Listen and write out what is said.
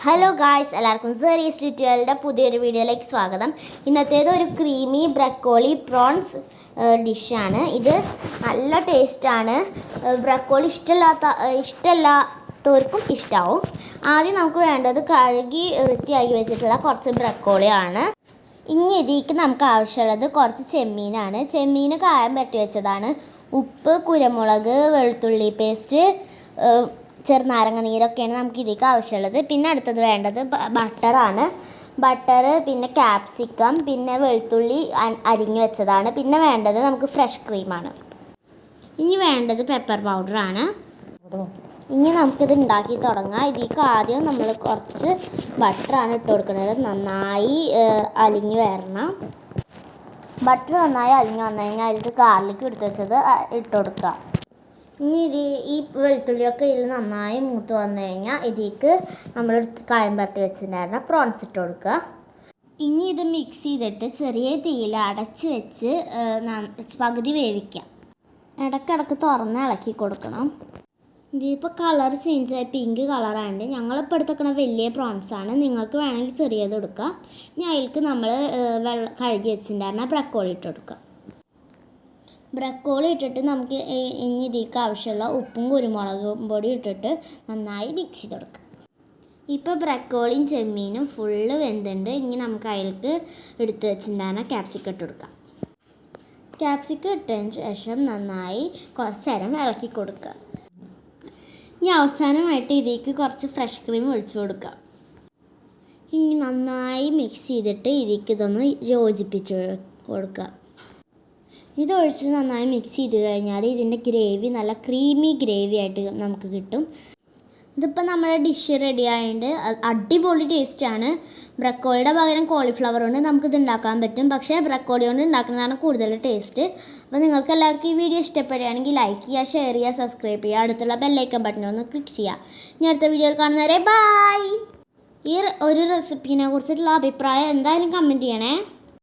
Hello guys, എല്ലാവർക്കും സെറീസ് ലിറ്റുകളുടെ പുതിയൊരു വീഡിയോയിലേക്ക് സ്വാഗതം. ഇന്നത്തേത് ഒരു ക്രീമി ബ്രക്കോളി പ്രോൺസ് ഡിഷാണ്. ഇത് നല്ല ടേസ്റ്റാണ്. ബ്രക്കോളി ഇഷ്ടമല്ലാത്തവർക്കും ഇഷ്ടമാവും. ആദ്യം നമുക്ക് വേണ്ടത് കഴുകി വൃത്തിയാക്കി വെച്ചിട്ടുള്ള കുറച്ച് ബ്രക്കോളിയാണ്. ഇനി ഇതിലേക്ക് നമുക്ക് ആവശ്യമുള്ളത് കുറച്ച് ചെമ്മീനാണ്. ചെമ്മീൻ കായം പറ്റി വെച്ചതാണ്. ഉപ്പ്, കുരുമുളക്, വെളുത്തുള്ളി പേസ്റ്റ്, ചെറുനാരങ്ങ നീരൊക്കെയാണ് നമുക്ക് ഇതിലേക്ക് ആവശ്യമുള്ളത്. പിന്നെ അടുത്തത് വേണ്ടത് ബട്ടറാണ്. ബട്ടർ, പിന്നെ ക്യാപ്സിക്കം, പിന്നെ വെളുത്തുള്ളി അരിഞ്ഞു വെച്ചതാണ്. പിന്നെ വേണ്ടത് നമുക്ക് ഫ്രഷ് ക്രീമാണ്. ഇനി വേണ്ടത് പെപ്പർ പൗഡറാണ്. ഇനി നമുക്കിത് ഉണ്ടാക്കി തുടങ്ങാം. ഇതിലേക്ക് ആദ്യം നമ്മൾ കുറച്ച് ബട്ടറാണ് ഇട്ട് കൊടുക്കുന്നത്. നന്നായി അലിഞ്ഞ് വരണം. ബട്ടർ നന്നായി അലിഞ്ഞ് വന്നു കഴിഞ്ഞാൽ അതിലേക്ക് ഗാർലിക് എടുത്ത് വെച്ചത് ഇട്ട് കൊടുക്കുക. ഇനി ഈ വെളുത്തുള്ളിയൊക്കെ ഇതിൽ നന്നായി മൂത്ത് വന്നു കഴിഞ്ഞാൽ ഇതിലേക്ക് നമ്മൾ കായം പരട്ടി വെച്ചിട്ടുണ്ടായിരുന്ന പ്രോൺസ് ഇട്ട് കൊടുക്കുക. ഇനി ഇത് മിക്സ് ചെയ്തിട്ട് ചെറിയ തീയിൽ അടച്ച് വെച്ച് പകുതി വേവിക്കാം. ഇടയ്ക്കിടയ്ക്ക് തുറന്ന് ഇളക്കി കൊടുക്കണം. ഇതിപ്പോൾ കളർ ചേഞ്ചായി പിങ്ക് കളറാണ്ട്. ഞങ്ങളിപ്പോൾ എടുത്തേക്കണ വലിയ പ്രോൺസാണ്. നിങ്ങൾക്ക് വേണമെങ്കിൽ ചെറിയത് എടുക്കാം. ഇനി അതിലേക്ക് നമ്മൾ കഴുകി വെച്ചിട്ടുണ്ടായിരുന്ന ബ്രക്കോളി ഇട്ട് കൊടുക്കുക. ബ്രക്കോളി ഇട്ടിട്ട് നമുക്ക് ഇനി ഇതിലേക്ക് ആവശ്യമുള്ള ഉപ്പും കുരുമുളകും പൊടി ഇട്ടിട്ട് നന്നായി മിക്സ് ചെയ്ത് കൊടുക്കാം. ഇപ്പോൾ ബ്രക്കോളിയും ചെമ്മീനും ഫുള്ള് വെന്തുണ്ട്. ഇനി നമുക്ക് അതിലേക്ക് എടുത്ത് വെച്ചിട്ടുണ്ടാകുന്ന ക്യാപ്സിക്കം ഇട്ട് കൊടുക്കാം. ക്യാപ്സിക്കം ഇട്ടതിന് ശേഷം നന്നായി കുറച്ച് നേരം ഇളക്കി കൊടുക്കുക. ഇനി അവസാനമായിട്ട് ഇതിലേക്ക് കുറച്ച് ഫ്രഷ് ക്രീം ഒഴിച്ചു കൊടുക്കുക. ഇനി നന്നായി മിക്സ് ചെയ്തിട്ട് ഇതിലേക്ക് ഇതൊന്ന് യോജിപ്പിച്ച് കൊടുക്കുക. ഇതൊഴിച്ച് നന്നായി മിക്സ് ചെയ്ത് കഴിഞ്ഞാൽ ഇതിൻ്റെ ഗ്രേവി നല്ല ക്രീമി ഗ്രേവി ആയിട്ട് നമുക്ക് കിട്ടും. ഇതിപ്പോൾ നമ്മുടെ ഡിഷ് റെഡി ആയതുകൊണ്ട് അടിപൊളി ടേസ്റ്റാണ്. ബ്രക്കോളിയുടെ പകരം കോളിഫ്ലവർ കൊണ്ട് നമുക്കിത് ഉണ്ടാക്കാൻ പറ്റും. പക്ഷേ ബ്രക്കോളി കൊണ്ട് ഉണ്ടാക്കുന്നതാണ് കൂടുതൽ ടേസ്റ്റ്. അപ്പോൾ നിങ്ങൾക്ക് എല്ലാവർക്കും ഈ വീഡിയോ ഇഷ്ടപ്പെടുകയാണെങ്കിൽ ലൈക്ക് ചെയ്യുക, ഷെയർ ചെയ്യുക, സബ്സ്ക്രൈബ് ചെയ്യുക. അടുത്തുള്ള ബെല്ലൈക്കൺ ബട്ടൺ ഒന്ന് ക്ലിക്ക് ചെയ്യുക. ഇനി അടുത്ത വീഡിയോയിൽ കാണുന്നവരെ ബൈ. ഈ ഒരു റെസിപ്പീനെ കുറിച്ചിട്ടുള്ള അഭിപ്രായം എന്തായാലും കമൻറ്റ് ചെയ്യണേ.